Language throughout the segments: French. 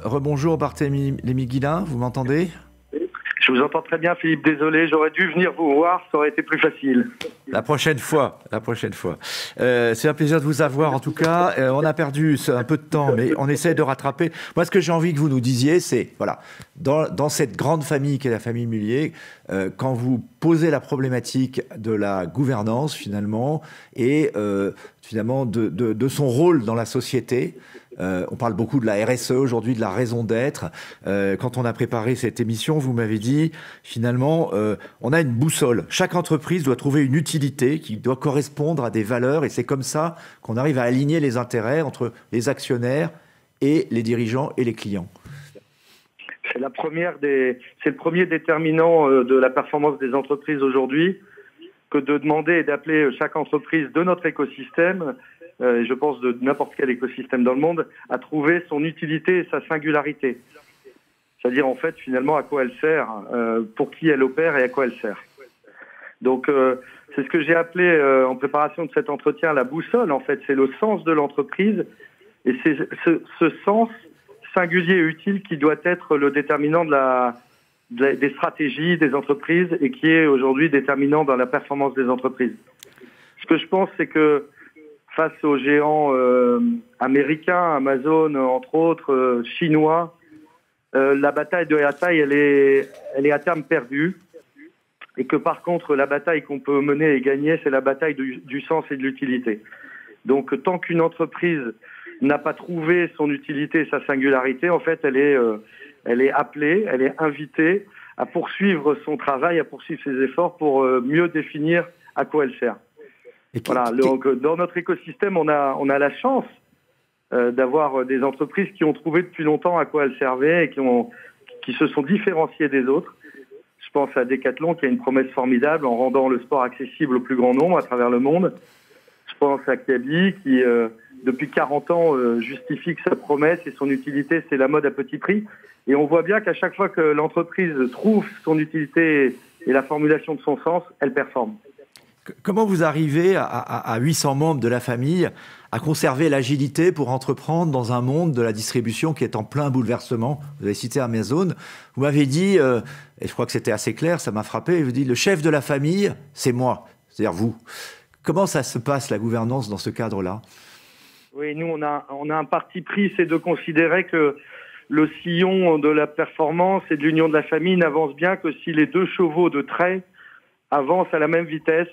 Rebonjour Barthélemy Guilin, vous m'entendez? Je vous entends très bien, Philippe. Désolé, j'aurais dû venir vous voir, ça aurait été plus facile. La prochaine fois. C'est un plaisir de vous avoir en tout cas. On a perdu un peu de temps, mais on essaie de rattraper. Moi, ce que j'ai envie que vous nous disiez, c'est, voilà, dans cette grande famille qu'est la famille Mullier, quand vous posez la problématique de la gouvernance finalement, et finalement de son rôle dans la société, on parle beaucoup de la RSE aujourd'hui, de la raison d'être. Quand on a préparé cette émission, vous m'avez dit, finalement, on a une boussole. Chaque entreprise doit trouver une utilité qui doit correspondre à des valeurs, et c'est comme ça qu'on arrive à aligner les intérêts entre les actionnaires et les dirigeants et les clients. C'est le premier déterminant de la performance des entreprises aujourd'hui, que de demander et d'appeler chaque entreprise de notre écosystème, je pense de n'importe quel écosystème dans le monde, à trouver son utilité et sa singularité. C'est-à-dire, en fait, finalement, à quoi elle sert, pour qui elle opère et à quoi elle sert. Donc, c'est ce que j'ai appelé, en préparation de cet entretien, la boussole. En fait, c'est le sens de l'entreprise. Et c'est ce sens singulier et utile qui doit être le déterminant des stratégies des entreprises et qui est aujourd'hui déterminant dans la performance des entreprises. Ce que je pense, c'est que face aux géants américains, Amazon, entre autres, chinois, la bataille de la taille, elle est à terme perdue. Et que par contre, la bataille qu'on peut mener et gagner, c'est la bataille du sens et de l'utilité. Donc, tant qu'une entreprise n'a pas trouvé son utilité et sa singularité, en fait, elle est appelée, elle est invitée à poursuivre son travail, à poursuivre ses efforts pour mieux définir à quoi elle sert. Voilà. Donc, dans notre écosystème, on a la chance d'avoir des entreprises qui ont trouvé depuis longtemps à quoi elles servaient et qui se sont différenciées des autres. Je pense à Decathlon qui a une promesse formidable en rendant le sport accessible au plus grand nombre à travers le monde. Je pense à Kiabi qui, depuis 40 ans, justifie que sa promesse et son utilité, c'est la mode à petit prix. Et on voit bien qu'à chaque fois que l'entreprise trouve son utilité et la formulation de son sens, elle performe. Comment vous arrivez à 800 membres de la famille à conserver l'agilité pour entreprendre dans un monde de la distribution qui est en plein bouleversement? Vous avez cité Amazon. Vous m'avez dit, et je crois que c'était assez clair, ça m'a frappé, vous dites, le chef de la famille, c'est moi, c'est-à-dire vous. Comment ça se passe, la gouvernance, dans ce cadre-là? Oui, nous, on a un parti pris, c'est de considérer que le sillon de la performance et de l'union de la famille n'avance bien que si les deux chevaux de trait avancent à la même vitesse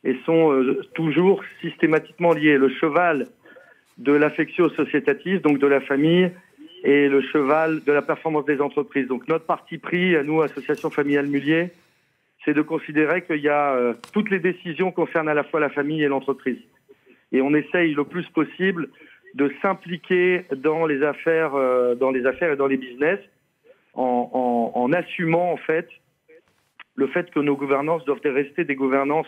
et sont toujours systématiquement liés. Le cheval de l'affectio societatis, donc de la famille, et le cheval de la performance des entreprises. Donc notre parti pris, à nous, Association Familiale Mullier, c'est de considérer qu'il y a toutes les décisions concernent à la fois la famille et l'entreprise. Et on essaye le plus possible de s'impliquer dans les affaires et dans les business, en assumant en fait le fait que nos gouvernances doivent rester des gouvernances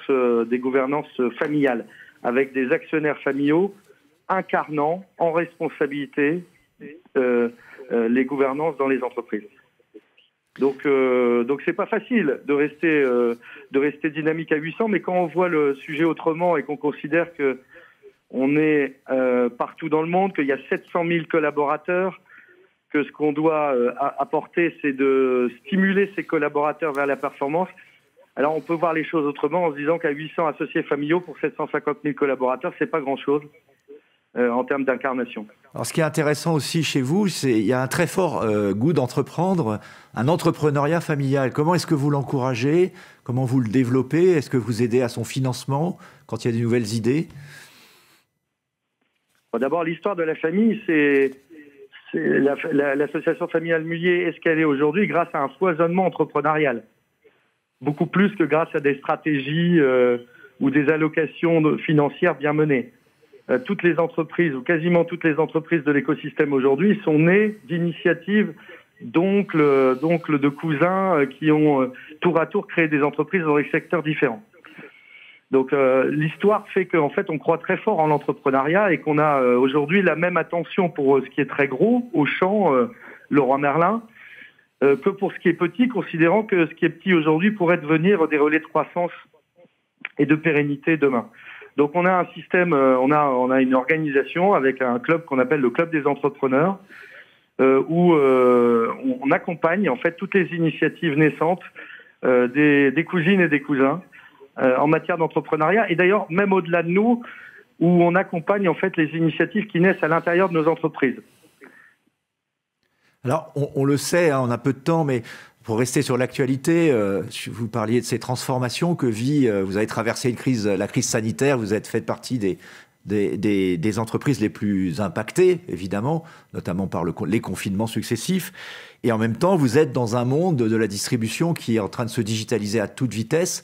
familiales, avec des actionnaires familiaux incarnant en responsabilité les gouvernances dans les entreprises. Donc c'est pas facile de rester dynamique à 800, mais quand on voit le sujet autrement et qu'on considère que on est partout dans le monde, qu'il y a 700 000 collaborateurs, que ce qu'on doit apporter, c'est de stimuler ces collaborateurs vers la performance. Alors on peut voir les choses autrement en se disant qu'à 800 associés familiaux pour 750 000 collaborateurs, c'est pas grand-chose en termes d'incarnation. Alors ce qui est intéressant aussi chez vous, c'est qu'il y a un très fort goût d'entreprendre, un entrepreneuriat familial. Comment est-ce que vous l'encouragez? Comment vous le développez? Est-ce que vous aidez à son financement quand il y a de nouvelles idées? Bon, d'abord, l'histoire de la famille, c'est l'association familiale Mullier est ce qu'elle est aujourd'hui grâce à un foisonnement entrepreneurial. Beaucoup plus que grâce à des stratégies ou des allocations financières bien menées. Toutes les entreprises, ou quasiment toutes les entreprises de l'écosystème aujourd'hui, sont nées d'initiatives d'oncles, de cousins qui ont tour à tour créé des entreprises dans des secteurs différents. Donc l'histoire fait qu'en fait on croit très fort en l'entrepreneuriat et qu'on a aujourd'hui la même attention pour ce qui est très gros, Auchan, Leroy Merlin, que pour ce qui est petit, considérant que ce qui est petit aujourd'hui pourrait devenir des relais de croissance et de pérennité demain. Donc on a un système, on a une organisation avec un club qu'on appelle le club des entrepreneurs, où on accompagne en fait toutes les initiatives naissantes des cousines et des cousins en matière d'entrepreneuriat, et d'ailleurs même au-delà de nous, où on accompagne en fait les initiatives qui naissent à l'intérieur de nos entreprises. Alors, on le sait, hein, on a peu de temps, mais pour rester sur l'actualité, vous parliez de ces transformations que vous avez traversé la crise sanitaire, vous êtes fait partie des entreprises les plus impactées, évidemment, notamment par les confinements successifs. Et en même temps, vous êtes dans un monde de la distribution qui est en train de se digitaliser à toute vitesse.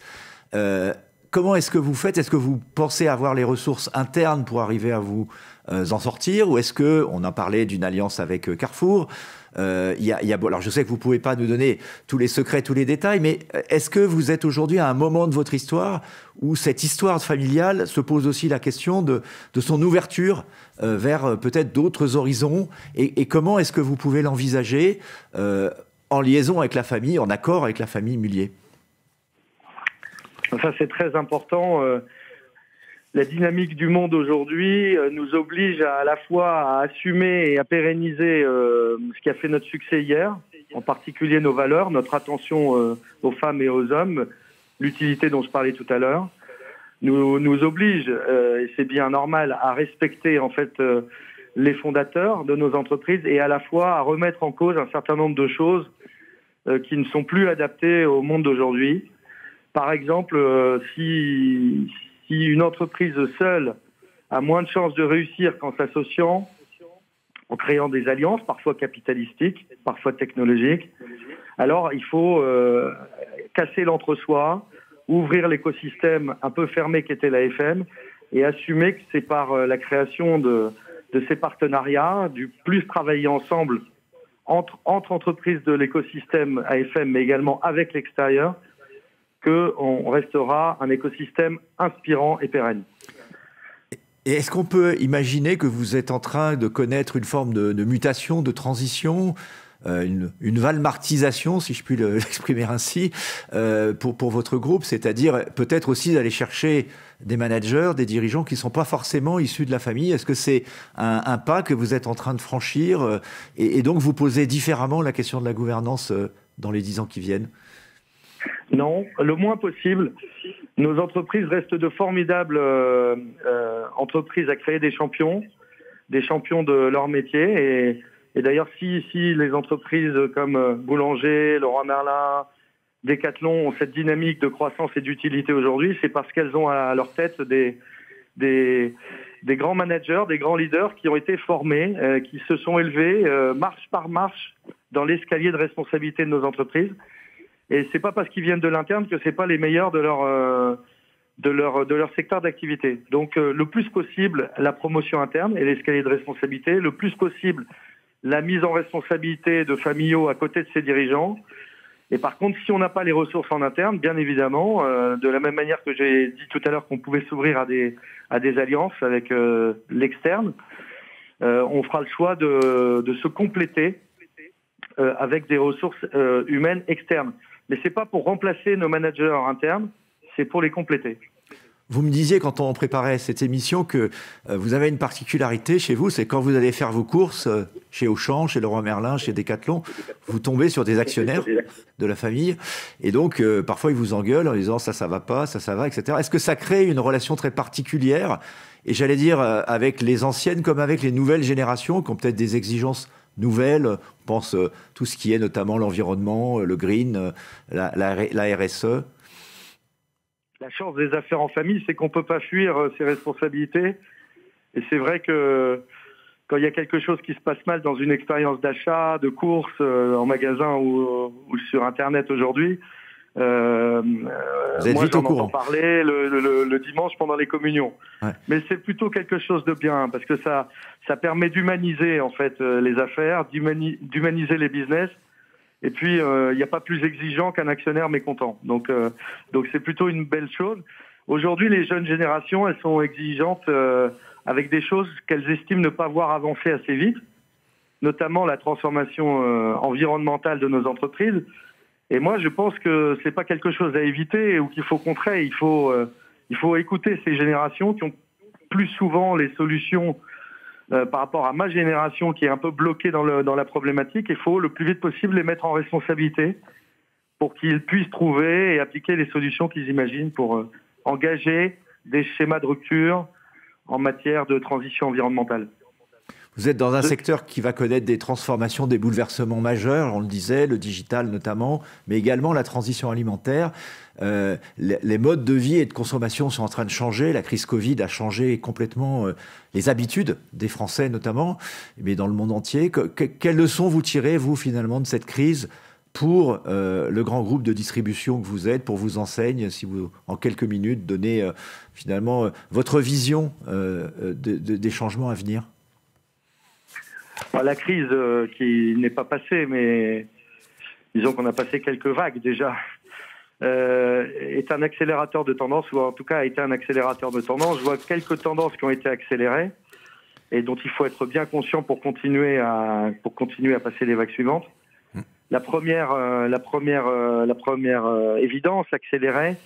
Comment est-ce que vous faites? Est-ce que vous pensez avoir les ressources internes pour arriver à vous en sortir? Ou est-ce que, on a parlé d'une alliance avec Carrefour, alors je sais que vous ne pouvez pas nous donner tous les secrets, tous les détails, mais est-ce que vous êtes aujourd'hui à un moment de votre histoire où cette histoire familiale se pose aussi la question de son ouverture vers peut-être d'autres horizons, et comment est-ce que vous pouvez l'envisager en liaison avec la famille, en accord avec la famille Mullier? Ça, c'est très important. La dynamique du monde aujourd'hui nous oblige à la fois à assumer et à pérenniser ce qui a fait notre succès hier, en particulier nos valeurs, notre attention aux femmes et aux hommes, l'utilité dont je parlais tout à l'heure, nous oblige, et c'est bien normal, à respecter en fait les fondateurs de nos entreprises, et à la fois à remettre en cause un certain nombre de choses qui ne sont plus adaptées au monde d'aujourd'hui. Par exemple, si une entreprise seule a moins de chances de réussir qu'en s'associant, en créant des alliances, parfois capitalistiques, parfois technologiques, alors il faut casser l'entre-soi, ouvrir l'écosystème un peu fermé qu'était l'AFM, et assumer que c'est par la création de ces partenariats, du plus travailler ensemble entre entreprises de l'écosystème AFM, mais également avec l'extérieur, qu'on restera un écosystème inspirant et pérenne. Et est-ce qu'on peut imaginer que vous êtes en train de connaître une forme de mutation, de transition, une valmartisation, si je puis l'exprimer ainsi, pour votre groupe, c'est-à-dire peut-être aussi d'aller chercher des managers, des dirigeants qui ne sont pas forcément issus de la famille? Est-ce que c'est un pas que vous êtes en train de franchir, et donc vous posez différemment la question de la gouvernance dans les 10 ans qui viennent? Non, le moins possible. Nos entreprises restent de formidables entreprises à créer des champions de leur métier. Et d'ailleurs, si les entreprises comme Boulanger, Leroy Merlin, Decathlon ont cette dynamique de croissance et d'utilité aujourd'hui, c'est parce qu'elles ont à leur tête des grands managers, des grands leaders qui ont été formés, qui se sont élevés marche par marche dans l'escalier de responsabilité de nos entreprises. Et c'est pas parce qu'ils viennent de l'interne que c'est pas les meilleurs de leur secteur d'activité. Donc le plus possible la promotion interne et l'escalier de responsabilité, le plus possible la mise en responsabilité de familiaux à côté de ses dirigeants. Et par contre, si on n'a pas les ressources en interne, bien évidemment, de la même manière que j'ai dit tout à l'heure qu'on pouvait s'ouvrir à des alliances avec l'externe, on fera le choix de se compléter avec des ressources humaines externes. Mais c'est pas pour remplacer nos managers internes, c'est pour les compléter. Vous me disiez, quand on préparait cette émission, que vous avez une particularité chez vous, c'est quand vous allez faire vos courses chez Auchan, chez Leroy Merlin, chez Decathlon, vous tombez sur des actionnaires de la famille, et donc parfois ils vous engueulent en disant ça va pas, ça va, etc. Est-ce que ça crée une relation très particulière, et j'allais dire avec les anciennes comme avec les nouvelles générations, qui ont peut-être des exigences nouvelles, on pense tout ce qui est notamment l'environnement, le green, la RSE? La chance des affaires en famille, c'est qu'on ne peut pas fuir ses responsabilités. Et c'est vrai que quand il y a quelque chose qui se passe mal dans une expérience d'achat, de course, en magasin ou sur Internet aujourd'hui, moi j'en entends parler le dimanche pendant les communions. Ouais. Mais c'est plutôt quelque chose de bien, parce que ça permet d'humaniser en fait les affaires, d'humaniser les business. Et puis, il n'y a pas plus exigeant qu'un actionnaire mécontent. Donc c'est plutôt une belle chose. Aujourd'hui, les jeunes générations, elles sont exigeantes avec des choses qu'elles estiment ne pas voir avancer assez vite, notamment la transformation environnementale de nos entreprises. Et moi, je pense que c'est pas quelque chose à éviter ou qu'il faut contrer. Il faut écouter ces générations qui ont plus souvent les solutions par rapport à ma génération qui est un peu bloquée dans la problématique. Il faut le plus vite possible les mettre en responsabilité pour qu'ils puissent trouver et appliquer les solutions qu'ils imaginent pour engager des schémas de rupture en matière de transition environnementale. Vous êtes dans un secteur qui va connaître des transformations, des bouleversements majeurs, on le disait, le digital notamment, mais également la transition alimentaire. Les modes de vie et de consommation sont en train de changer. La crise Covid a changé complètement les habitudes des Français notamment, mais dans le monde entier. Quelles leçons vous tirez, vous, finalement, de cette crise pour le grand groupe de distribution que vous êtes, pour vos enseignes, si vous, en quelques minutes, donnez finalement votre vision des changements à venir? La crise qui n'est pas passée, mais disons qu'on a passé quelques vagues déjà, est un accélérateur de tendance, ou en tout cas a été un accélérateur de tendance. Je vois quelques tendances qui ont été accélérées et dont il faut être bien conscient pour continuer à passer les vagues suivantes. La première évidence accélérée,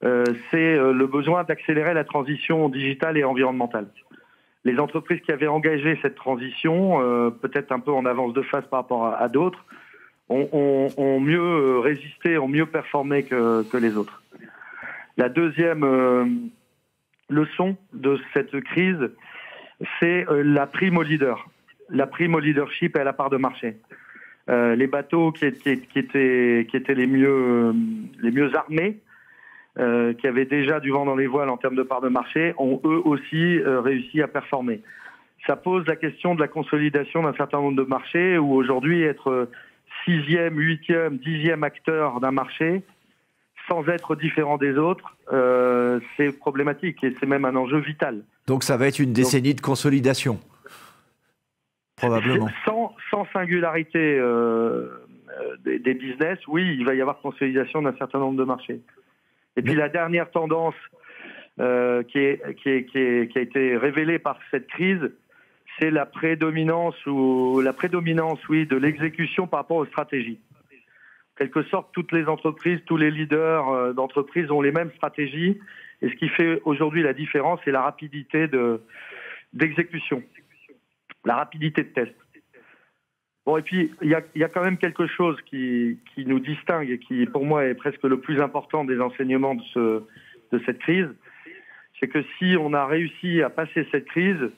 c'est le besoin d'accélérer la transition digitale et environnementale. Les entreprises qui avaient engagé cette transition, peut-être un peu en avance de phase par rapport à d'autres, ont mieux résisté, ont mieux performé que les autres. La deuxième leçon de cette crise, c'est la prime au leader, la prime au leadership et à la part de marché. Les bateaux qui étaient les mieux armés, qui avaient déjà du vent dans les voiles en termes de part de marché, ont eux aussi réussi à performer. Ça pose la question de la consolidation d'un certain nombre de marchés, où aujourd'hui être 6e, 8e, 10e acteur d'un marché, sans être différent des autres, c'est problématique et c'est même un enjeu vital. Donc ça va être une décennie de consolidation, probablement. Sans singularité des business, oui, il va y avoir consolidation d'un certain nombre de marchés. Et puis la dernière tendance qui a été révélée par cette crise, c'est la prédominance, oui, de l'exécution par rapport aux stratégies. En quelque sorte, toutes les entreprises, tous les leaders d'entreprises ont les mêmes stratégies. Et ce qui fait aujourd'hui la différence, c'est la rapidité d'exécution, la rapidité de test. Bon, et puis, il y a quand même quelque chose qui nous distingue et qui, pour moi, est presque le plus important des enseignements de cette crise. C'est que si on a réussi à passer cette crise,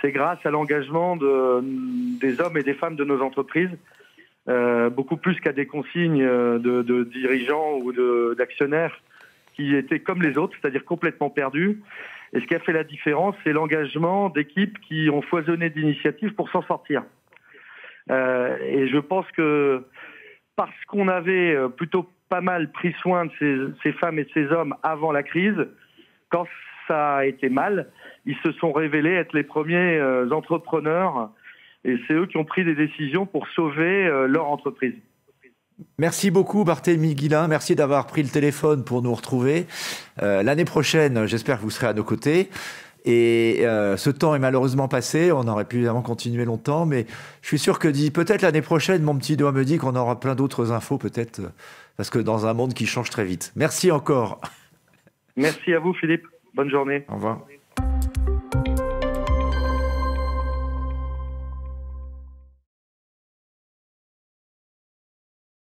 c'est grâce à l'engagement des hommes et des femmes de nos entreprises, beaucoup plus qu'à des consignes de dirigeants ou d'actionnaires qui étaient comme les autres, c'est-à-dire complètement perdus. Et ce qui a fait la différence, c'est l'engagement d'équipes qui ont foisonné d'initiatives pour s'en sortir. Et je pense que parce qu'on avait plutôt pas mal pris soin de ces femmes et de ces hommes avant la crise, quand ça a été mal, ils se sont révélés être les premiers entrepreneurs et c'est eux qui ont pris des décisions pour sauver leur entreprise. Merci beaucoup Barthélemy Guillain, merci d'avoir pris le téléphone pour nous retrouver. L'année prochaine, j'espère que vous serez à nos côtés. Et ce temps est malheureusement passé, on aurait pu évidemment continuer longtemps, mais je suis sûr que peut-être l'année prochaine, mon petit doigt me dit qu'on aura plein d'autres infos peut-être, parce que dans un monde qui change très vite. Merci encore. Merci à vous Philippe, bonne journée. Au revoir.